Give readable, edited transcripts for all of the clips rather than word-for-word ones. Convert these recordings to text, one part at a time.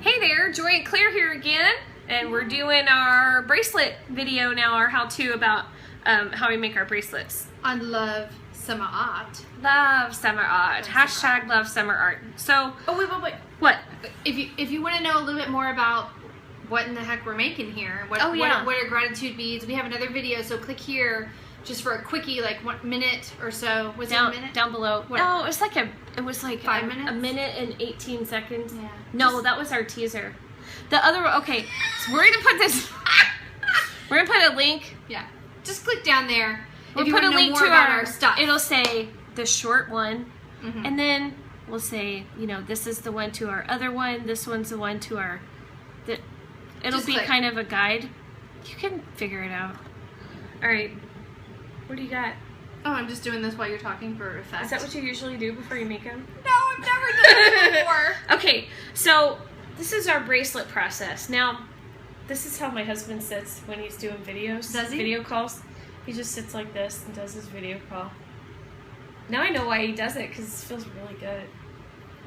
Hey there, Joy and Claire here again, and we're doing our bracelet video now, our how-to about how we make our bracelets. On Love Summer Art. Love Summer Art. Hashtag Love Summer Art. So, oh wait. What? If you want to know a little bit more about what in the heck we're making here, what are gratitude beads, we have another video, so click here just for a quickie, like 1 minute or so. Was it a minute? Down below. What? No, it was like 5 minutes? A minute and 18 seconds. Yeah. No, that was our teaser. The other one, okay, so we're gonna put this, we're gonna put a link. Yeah. Just click down there. We'll if you put want a to know link more to about our stuff. It'll say the short one, Mm-hmm. and then we'll say, you know, this is the one to our other one, this one's the one to our, it'll Just be click. kind of a guide. You can figure it out. All right, what do you got? Oh, I'm just doing this while you're talking for effect. Is that what you usually do before you make them? No, I've never done this before. Okay, so this is our bracelet process. Now, this is how my husband sits when he's doing videos. Does he? Video calls. He just sits like this and does his video call. Now I know why he does it, because it feels really good.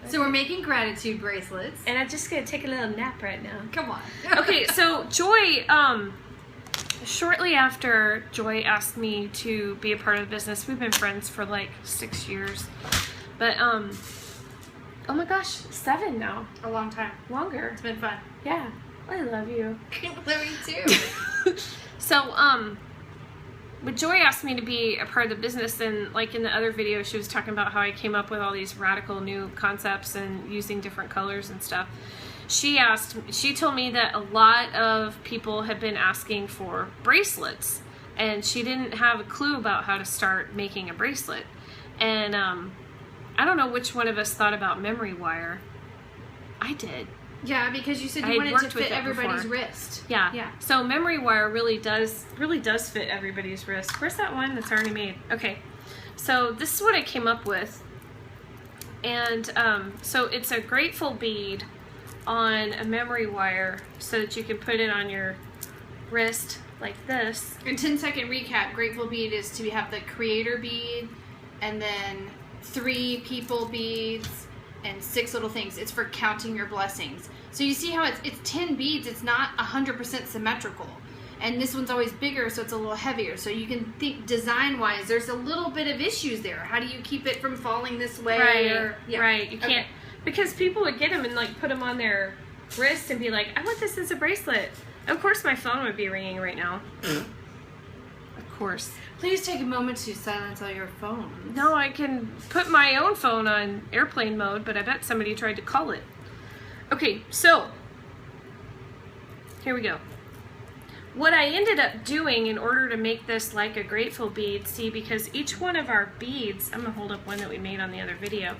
So we're making gratitude bracelets. And I'm just going to take a little nap right now. Come on. Okay, so Joy, shortly after Joy asked me to be a part of the business, we've been friends for like 6 years. But, oh my gosh, 7 now. A long time. Longer. It's been fun. Yeah. I love you. Love you too. So, but Joy asked me to be a part of the business, and like in the other video, she was talking about how I came up with all these radical new concepts and using different colors and stuff. She told me that a lot of people had been asking for bracelets, and she didn't have a clue about how to start making a bracelet. And I don't know which one of us thought about memory wire. I did. Yeah, because you said I you had wanted to worked with fit it everybody's before. wrist. Yeah. Yeah. So memory wire really does fit everybody's wrist. Where's that one that's already made? Okay. So this is what I came up with. And so it's a grateful bead on a memory wire so that you can put it on your wrist like this. In 10-second recap, grateful bead is to have the creator bead and then 3 people beads and 6 little things. It's for counting your blessings. So you see how it's 10 beads. It's not 100% symmetrical. And this one's always bigger, so it's a little heavier. So you can think design-wise, there's a little bit of issues there. How do you keep it from falling this way? Right, right. You can't, because people would get them and like put them on their wrist and be like, I want this as a bracelet. Of course my phone would be ringing right now. Of course. Please take a moment to silence all your phones. No, I can put my own phone on airplane mode, but I bet somebody tried to call it. Okay, so here we go. What I ended up doing in order to make this like a grateful bead, see, because each one of our beads, I'm going to hold up one that we made on the other video.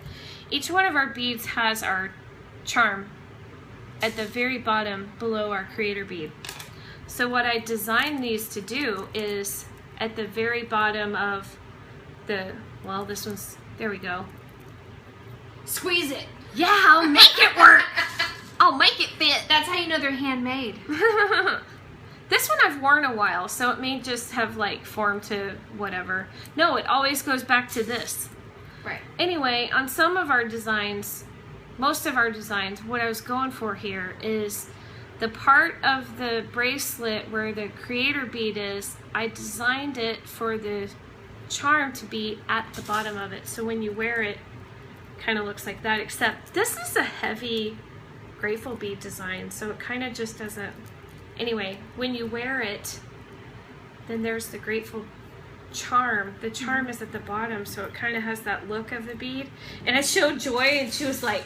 Each one of our beads has our charm at the very bottom below our creator bead. So what I designed these to do is at the very bottom of the, well, this one's, there we go. Squeeze it. Yeah, I'll make it work. I'll make it fit. That's how you know they're handmade. This one I've worn a while, so it may just have like formed to whatever. No, it always goes back to this. Right. Anyway, on some of our designs, most of our designs, what I was going for here is the part of the bracelet where the creator bead is, I designed it for the charm to be at the bottom of it. So when you wear it, kind of looks like that, except this is a heavy grateful bead design, so it kind of just doesn't. Anyway, when you wear it, then there's the grateful charm. The charm is at the bottom, so it kind of has that look of the bead. And I showed Joy, and she was like,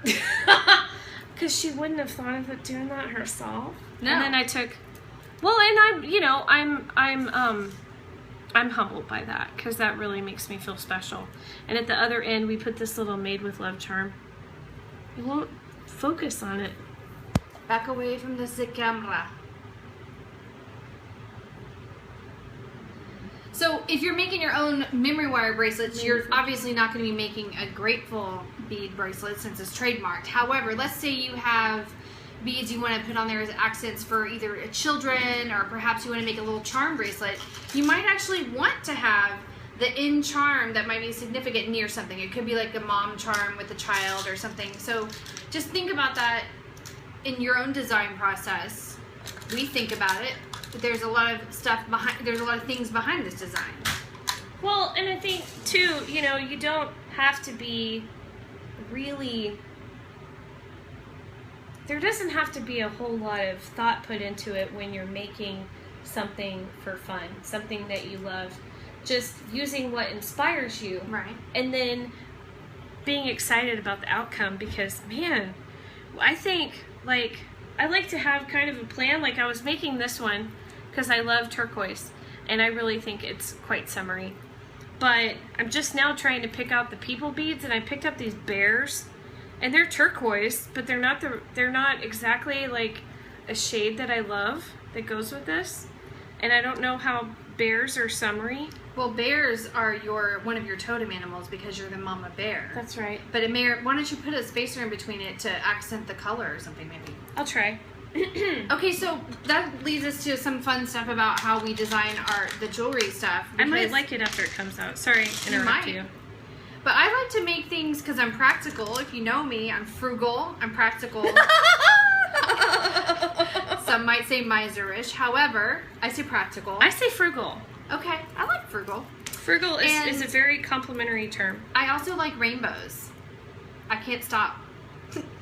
ah! Because she wouldn't have thought of it doing that herself. No. And then I took, well, and I'm, you know, I'm humbled by that, because that really makes me feel special. And at the other end, we put this little Made with Love charm. It won't focus on it. Back away from the camera. So if you're making your own memory wire bracelets, you're obviously not going to be making a grateful bead bracelet since it's trademarked. However, let's say you have beads you want to put on there as accents for either children, or perhaps you want to make a little charm bracelet. You might actually want to have the end charm that might be significant near something. It could be like a mom charm with a child or something. So just think about that in your own design process, we think about it, but there's a lot of stuff behind, there's a lot of things behind this design. Well, and I think too, you know, you don't have to be really, there doesn't have to be a whole lot of thought put into it when you're making something for fun, something that you love. Just using what inspires you. Right. And then being excited about the outcome, because, man, I think, like, I like to have kind of a plan. Like, I was making this one because I love turquoise, and I really think it's quite summery. But I'm just now trying to pick out the people beads, and I picked up these bears, and they're turquoise, but they're not exactly like a shade that I love that goes with this. And I don't know how bears are summery. Well, bears are one of your totem animals because you're the mama bear. That's right. But why don't you put a spacer in between it to accent the color or something, maybe? I'll try. Okay, so that leads us to some fun stuff about how we design the jewelry stuff. I might like it after it comes out. Sorry to interrupt you. But I like to make things because I'm practical. If you know me, I'm frugal. I'm practical. Some might say miserish. However, I say practical. I say frugal. Okay, I like frugal. Frugal is a very complimentary term. I also like rainbows. I can't stop.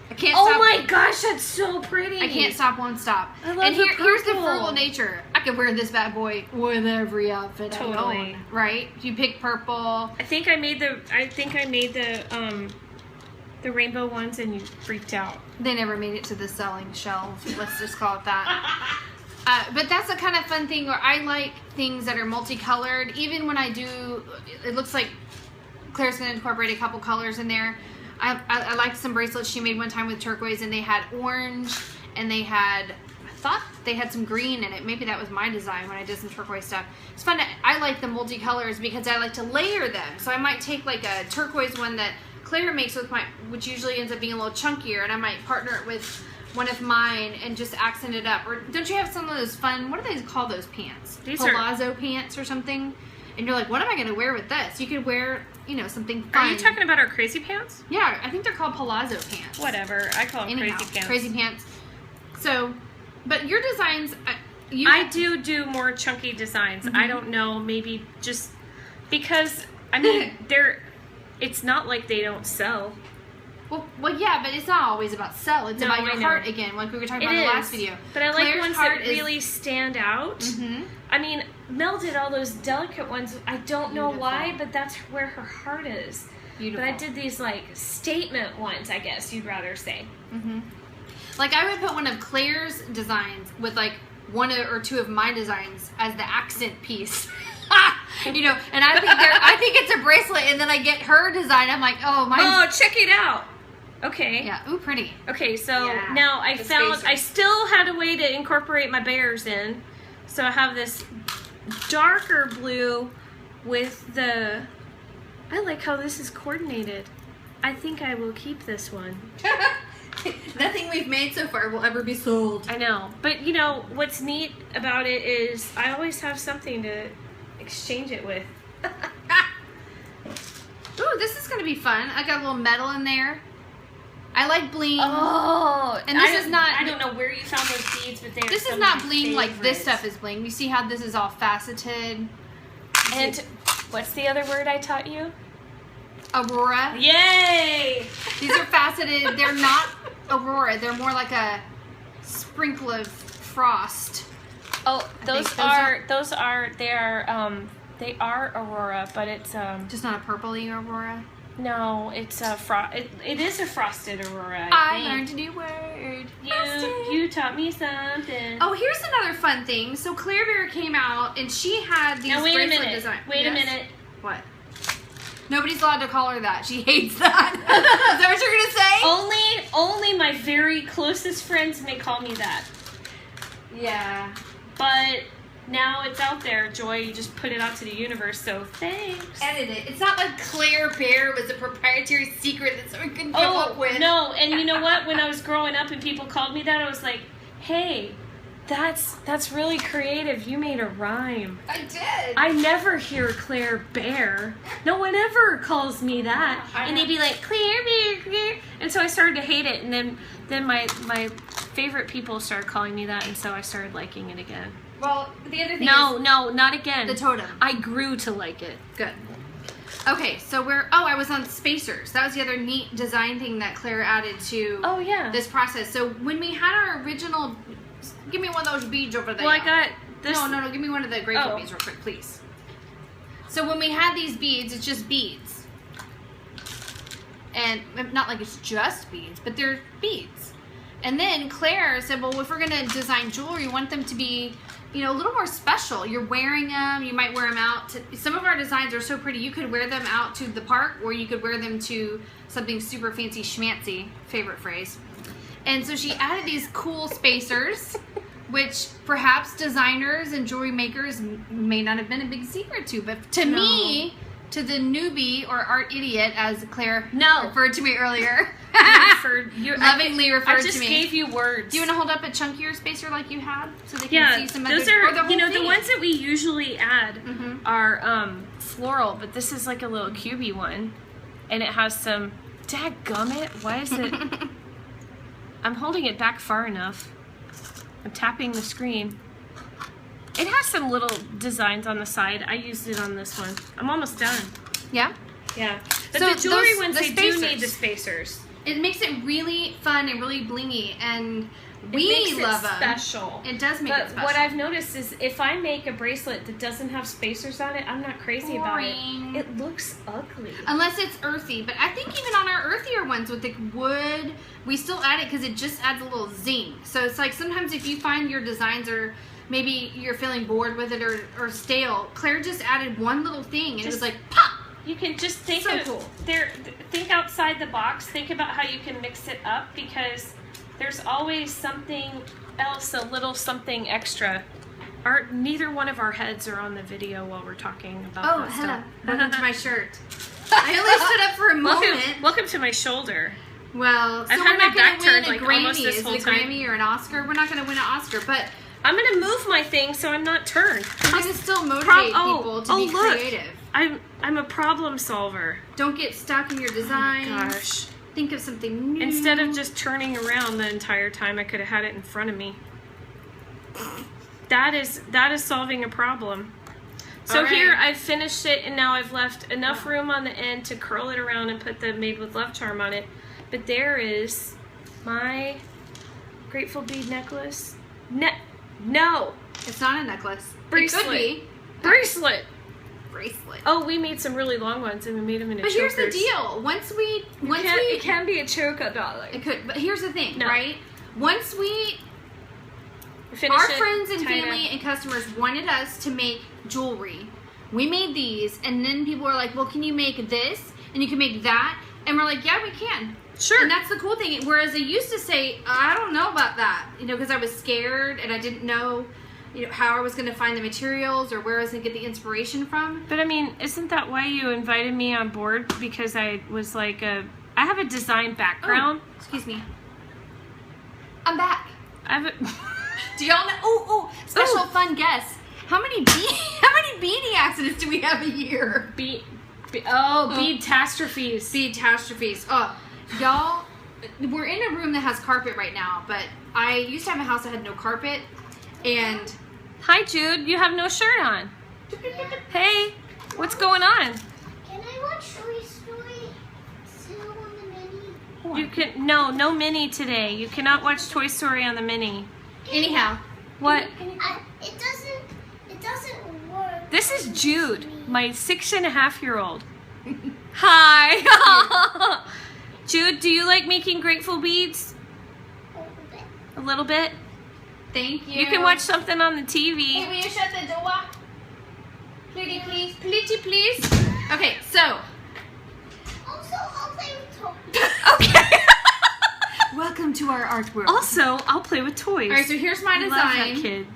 I can't oh stop. My gosh, that's so pretty. I can't stop, won't stop. I love and the here's the purple. frugal nature. I could wear this bad boy with every outfit Totally. I own, right? You pick purple. I think I made the rainbow ones and you freaked out. They never made it to the selling shelf. Let's just call it that. But that's a kind of fun thing where I like things that are multicolored. Even when I do, it looks like Claire's going to incorporate a couple colors in there. I liked some bracelets she made one time with turquoise, and they had orange, and they had, I thought they had some green in it. Maybe that was my design when I did some turquoise stuff. It's fun. I like the multicolors because I like to layer them. So I might take like a turquoise one that Claire makes with which usually ends up being a little chunkier, and I might partner it with one of mine and just accent it up. Or don't you have some of those fun, what do they call those pants? Palazzo pants or something? And you're like, what am I going to wear with this? You could wear, you know, something fun. Are you talking about our crazy pants? Yeah, I think they're called palazzo pants. Whatever, I call them crazy pants. Crazy pants. So, but your designs, I do more chunky designs. Mm-hmm. I don't know, maybe just because, I mean, it's not like they don't sell. Well, yeah, but it's not always about sell. It's about your heart again, like we were talking about in the last video. But I like ones that really stand out. Mm-hmm. I mean, Mel did all those delicate ones. I don't know why, but that's where her heart is. Beautiful. But I did these, like, statement ones, I guess you'd rather say. Mm-hmm. Like, I would put one of Claire's designs with, like, one or two of my designs as the accent piece. You know, and I think it's a bracelet, and then I get her design. I'm like, oh, check it out. Okay. Yeah. Ooh, pretty. Okay, so now I still had a way to incorporate my bears in. So I have this darker blue with I like how this is coordinated. I think I will keep this one. Nothing we've made so far will ever be sold. I know. But, you know, what's neat about it is I always have something to exchange it with. Ooh, this is going to be fun. I got a little metal in there. I like bling. Oh, and this is not. I don't know where you found those beads, but they're. This is not bling like this stuff is bling. You see how this is all faceted? And what's the other word I taught you? Aurora. Yay! These are faceted. They're not aurora. They're more like a sprinkle of frost. Oh, they are aurora, but it's just not a purpley aurora. No, it's a it is a frosted aurora. I learned a new word. You taught me something. Oh, here's another fun thing. So Claire Bear came out and she had these bracelet designs. Wait a minute. What? Nobody's allowed to call her that. She hates that. Is that what you're gonna say? Only my very closest friends may call me that. Yeah. But now it's out there, Joy. You just put it out to the universe, so thanks. Edit it. It's not like Claire Bear was a proprietary secret that someone couldn't come up with. No, and you know what? When I was growing up and people called me that, I was like, hey, that's really creative. You made a rhyme. I did. I never hear Claire Bear. No one ever calls me that. And they'd be like, Claire Bear. And so I started to hate it, and then my favorite people started calling me that, and so I started liking it again. Well, the other thing No, not again. the totem. I grew to like it. Good. Okay, so I was on spacers. That was the other neat design thing that Claire added to Oh, yeah. this process. So when we had our original, give me one of those beads over there. Well, I got this. No, give me one of the Grateful beads real quick, please. So when we had these beads, it's just beads. And not like it's just beads, but they're beads. And then Claire said, well, if we're going to design jewelry, you want them to be, you know, a little more special. You're wearing them. You might wear them out. Some of our designs are so pretty. You could wear them out to the park, or you could wear them to something super fancy schmancy. Favorite phrase. And so she added these cool spacers, which perhaps designers and jewelry makers may not have been a big secret to. But to me, to the newbie or art idiot, as Claire referred to me earlier, lovingly referred to me. I just gave you words. Do you want to hold up a chunkier spacer like you had, so they can Yeah, see some of those the, are, or the whole you know, thing? the ones that we usually add are floral, but this is like a little cubey one, and it has some, dadgummit, why is it, I'm holding it back far enough. I'm tapping the screen. It has some little designs on the side. I used it on this one. I'm almost done. Yeah? Yeah. But So the jewelry ones, the they do spacers. need the spacers. It makes it really fun and really blingy, and we it makes love it them. special. It does make it special. What I've noticed is if I make a bracelet that doesn't have spacers on it, I'm not crazy Boring. about it. It looks ugly. Unless it's earthy. But I think even on our earthier ones with the wood, we still add it because it just adds a little zing. So it's like sometimes if you find your designs are, maybe you're feeling bored with it or stale, Claire just added one little thing and it was like, pop! You can just think So cool. think outside the box. Think about how you can mix it up, because there's always something else, a little something extra. Neither one of our heads are on the video while we're talking about that hello. stuff. Welcome to my shirt. I only stood up for a moment. Welcome to my shoulder. Well, so I've we're had not my back going to turned, win a like, almost Grammy. this Is whole it a time. Grammy or an Oscar? We're not going to win an Oscar, but I'm going to move my thing so I'm not turned. we're going to still motivate people to be look. creative. I'm a problem solver. Don't get stuck in your design. Oh my gosh. Think of something new. Instead of just turning around the entire time, I could have had it in front of me. That is solving a problem. So All here right. I've finished it, and now I've left enough room on the end to curl it around and put the Made with Love charm on it. But there is my Grateful bead necklace. No. It's not a necklace. Bracelet. It could be. Bracelet. Bracelet. Oh, we made some really long ones, and we made them into But chokers. here's the deal. It can be a choker, darling. It could. But here's the thing, No. right? Once we, Finish our it, friends and tie it family up. and customers wanted us to make jewelry. We made these, and then people were like, well, can you make this? And you can make that? And we're like, yeah, we can. Sure. And that's the cool thing. Whereas I used to say, I don't know about that, you know, because I was scared and I didn't know, you know, how I was going to find the materials or where I was going to get the inspiration from. But I mean, isn't that why you invited me on board? Because I was like I have a design background. Oh, excuse me. I'm back. I have a, Do y'all know? Special fun guess. How many beanie accidents do we have a year? bead catastrophes. Bead-tastrophes. Oh, y'all, we're in a room that has carpet right now, but I used to have a house that had no carpet, and Hi, Jude. You have no shirt on. Hey, what's going on? Can I watch Toy Story still on the mini? You can no mini today. You cannot watch Toy Story on the mini. anyhow, What? It doesn't work. This is Jude, my 6.5-year-old. Hi. Jude, do you like making grateful beads? A little bit? thank you. You can watch something on the Hey, TV. will you shut the door? Pretty please. Pretty please. Okay, so. Also, I'll play with toys. Okay. Welcome to our art world. Also, I'll play with toys. All right, so here's my I love that design. kid.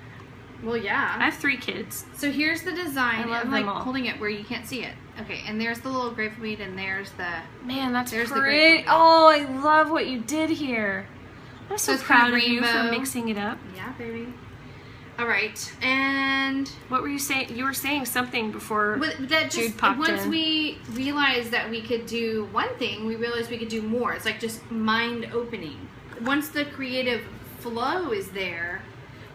Well, yeah. I have 3 kids. So here's the design. I love I'm them like all. holding it where you can't see it. Okay, and there's the little grateful bead, and there's the. Man, that's There's the pretty. grateful bead. Oh, I love what you did here. I'm so it's proud kind of of you for rainbow. mixing it up. Yeah, baby. All right, and What were you saying? You were saying something before. that Jude just popped once in. we realized that we could do one thing, we realized we could do more. It's like just mind opening. Once the creative flow is there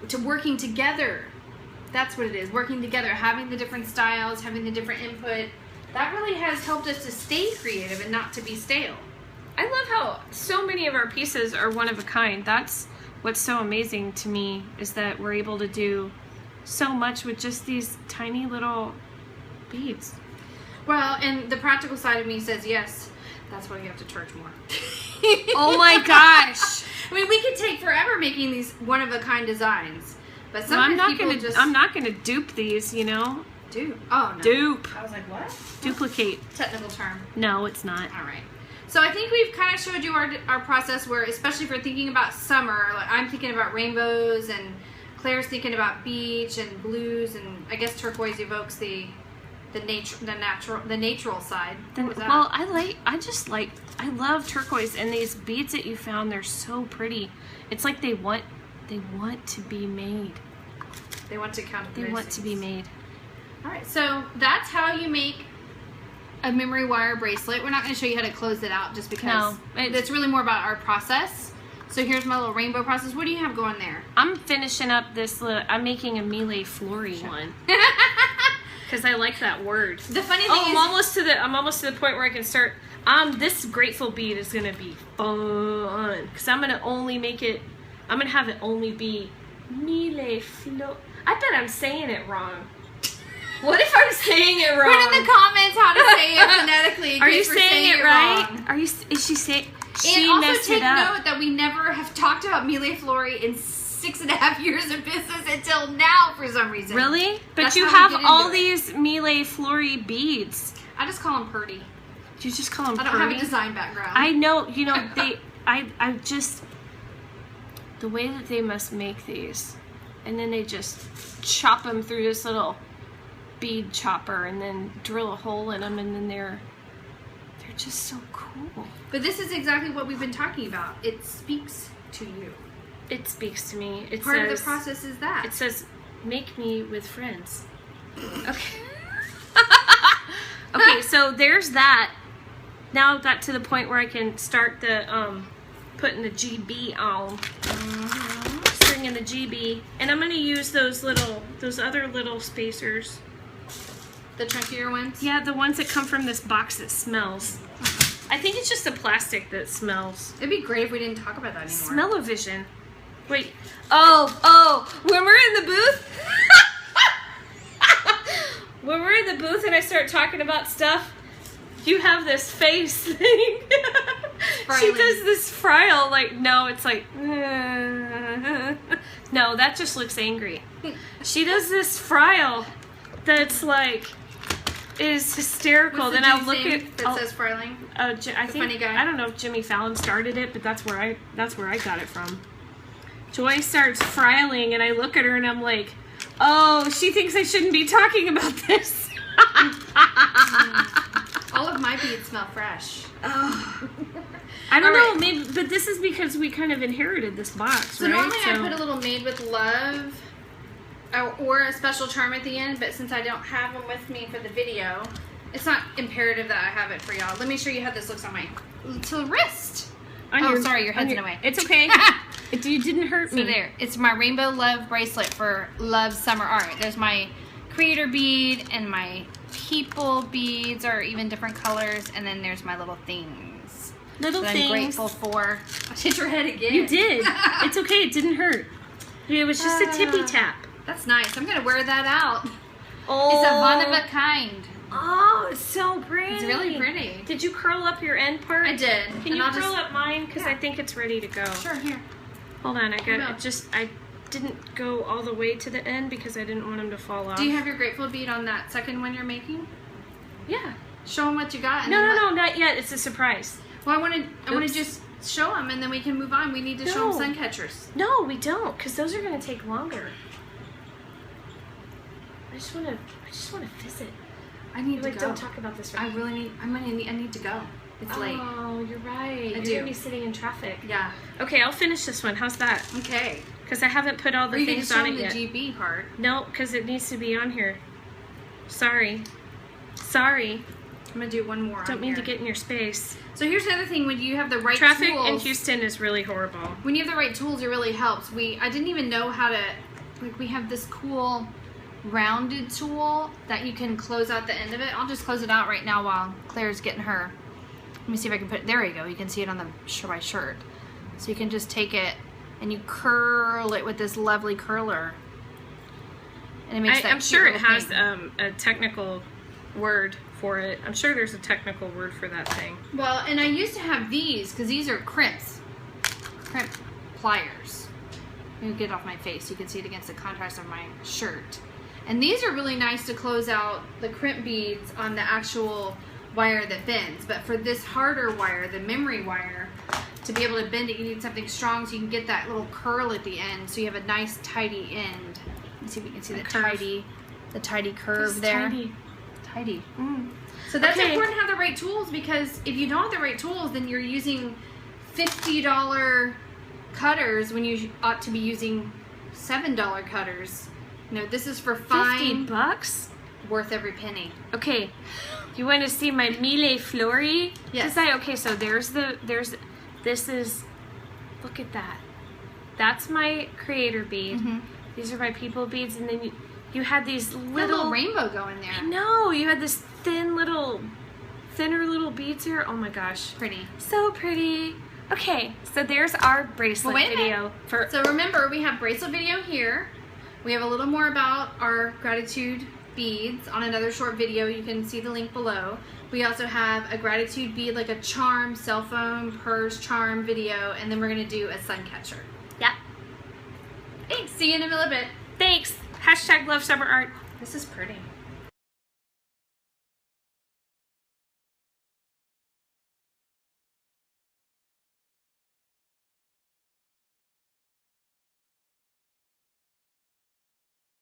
to working together. That's what it is, working together, having the different styles, having the different input. That really has helped us to stay creative and not to be stale. I love how so many of our pieces are one of a kind. That's what's so amazing to me, is that we're able to do so much with just these tiny little beads. Well, and the practical side of me says, yes, that's why you have to charge more. Oh my gosh. I mean, we could take forever making these one-of-a-kind designs. But Well, sometimes I'm not gonna dupe these, you know? Dupe. Oh, no. Dupe. I was like, what? Duplicate. Technical term. No, it's not. All right. So I think we've kind of showed you our process where, especially if you're thinking about summer, like I'm thinking about rainbows and Claire's thinking about beach and blues, and I guess turquoise evokes the natural side. What was that? Well, I love turquoise, and these beads that you found, they're so pretty. It's like they want to be made. They want to count. They want to be made. All right, so that's how you make a memory wire bracelet. We're not going to show you how to close it out just because it's really more about our process. So here's my little rainbow process. What do you have going there? I'm finishing up this I'm making a Mille Flory one. Because I like that word. The funny thing is, I'm almost to the point where I can start. This grateful bead is gonna be fun. Because I'm gonna have it only be Mille Flory. I bet I'm saying it wrong. What if I'm saying it wrong? Put in the comments how to say it phonetically. Are you saying it right? Wrong. Is she saying? And also take note that we never have talked about Mille Flory in 6.5 years of business until now for some reason. Really? But That's you how we have get all into it. these Mille Flory beads. I just call them purdy. You just call them I don't purdy? have a design background. I know. You know, I just, the way that they must make these, and then they just chop them through this little bead chopper and then drill a hole in them, and then they're just so cool. But this is exactly what we've been talking about. It speaks to you. It speaks to me. Part of the process is that. It says, make me with friends. Okay. Okay, so there's that. Now I've got to the point where I can start the putting the GB on. Stringing the GB. And I'm going to use those other little spacers. The chunkier ones? Yeah, the ones that come from this box that smells. I think it's just the plastic that smells. It'd be great if we didn't talk about that anymore. Smell-o-vision. Wait. Oh, when we're in the booth, when we're in the booth and I start talking about stuff, you have this face thing. She does this frile, like, no, it's like, no, that just looks angry. She does this frile that's like, is hysterical. What's the then I'll dude's look name at that says Fryling? I think funny guy? I don't know if Jimmy Fallon started it, but that's where I got it from. Joy starts fryling, and I look at her and I'm like, oh, she thinks I shouldn't be talking about this. All of my beads smell fresh. Oh. I don't know, maybe, but this is because we kind of inherited this box, so right? Normally I put a little made with love or a special charm at the end, but since I don't have them with me for the video, it's not imperative that I have it for y'all. Let me show you how this looks on my little wrist. Sorry, your head's in the way. It's okay. You didn't hurt me. So there, it's my Rainbow Love bracelet for Love Summer Art. There's my creator bead and my people beads are even different colors, and then there's my little things. Little that things. I'm grateful for. I hit your head again. You did. It's okay. It didn't hurt. It was just a tippy tap. That's nice. I'm gonna wear that out. Oh. It's a one of a kind. Oh, it's so pretty. It's really pretty. Did you curl up your end part? I did. Can you curl up mine? Because Yeah. I think it's ready to go. Sure, here. Hold on, I will. didn't go all the way to the end because I didn't want them to fall off. Do you have your grateful bead on that second one you're making? Yeah. Show them what you got. And No, not yet. It's a surprise. Well, I want to just show them, and then we can move on. We need to show them Suncatchers. No, we don't, because those are going to take longer. I just want to visit. I need to go. Don't talk about this right now. I need to go. It's late. Oh, you're right. I You're do. going to be sitting in traffic. Yeah. Okay, I'll finish this one. How's that? Okay. Because I haven't put all the things on it yet. the GB part. No, because it needs to be on here. Sorry. I'm gonna do one more. Don't mean to get in your space. So here's another thing: when you have the right Traffic tools, in Houston is really horrible. when you have the right tools, it really helps. I didn't even know how to, like, we have this cool rounded tool that you can close out the end of it. I'll just close it out right now while Claire's getting her. Let me see if I can put it. There you go. You can see it on the my shirt. So you can just take it and you curl it with this lovely curler. And it makes that I'm sure it cute little has thing. a technical word for it. I'm sure there's a technical word for that thing. Well, and I used to have these because these are crimp pliers. Let me get it off my face so you can see it against the contrast of my shirt. And these are really nice to close out the crimp beads on the actual wire that bends. But for this harder wire, the memory wire, to be able to bend it, you need something strong so you can get that little curl at the end so you have a nice tidy end. Let's see if we can see the tidy curve there. Tidy. So that's important to have the right tools, because if you don't have the right tools, then you're using $50 cutters when you ought to be using $7 cutters. You know, this is for fine. $50? Worth every penny. Okay, you want to see my Mille Fleury Yes. design? Okay, so this is, look at that. That's my creator bead. These are my people beads, and then you had these Got a little little rainbow going there. No, you had this thinner little beads here. Oh my gosh. Pretty. So pretty. Okay, so there's our bracelet wait a video. So remember, we have bracelet video here. We have a little more about our gratitude beads on another short video. You can see the link below. We also have a gratitude bead, like a charm, cell phone, purse, charm video, and then we're going to do a sun catcher. Yeah. Thanks. See you in a little bit. Thanks. #lovesummerart. This is pretty.